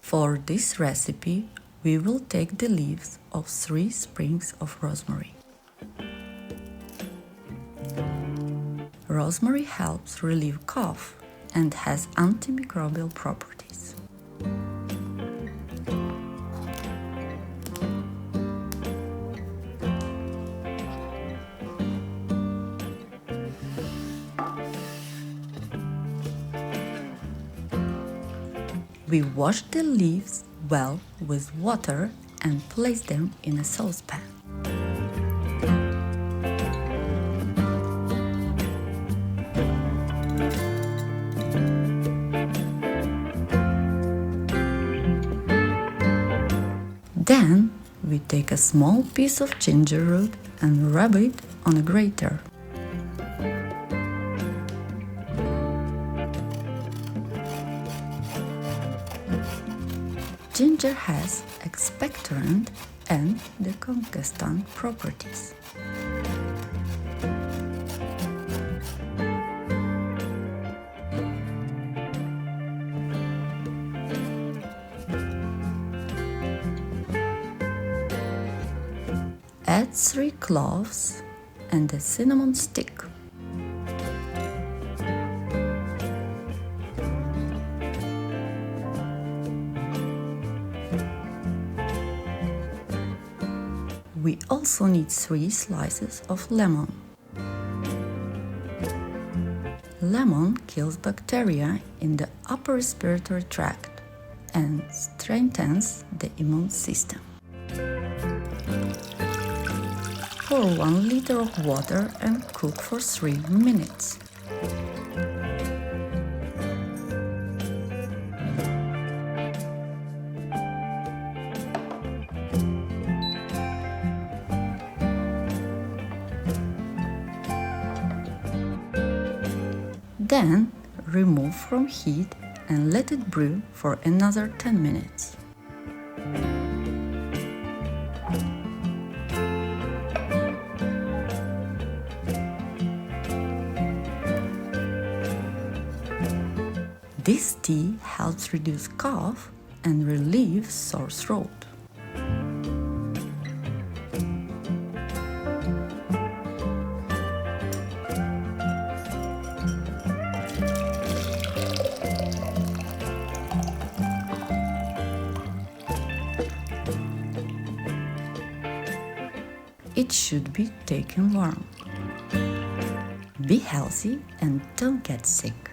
For this recipe, we will take the leaves of 3 sprigs of rosemary. Rosemary helps relieve cough and has antimicrobial properties. We wash the leaves well with water and place them in a saucepan. Then we take a small piece of ginger root and rub it on a grater. Ginger has expectorant and decongestant properties. Add 3 cloves and a cinnamon stick. We also need 3 slices of lemon. Lemon kills bacteria in the upper respiratory tract and strengthens the immune system. Pour 1 liter of water and cook for 3 minutes. Then remove from heat and let it brew for another 10 minutes. This tea helps reduce cough and relieve sore throat. It should be taken warm. Be healthy and don't get sick.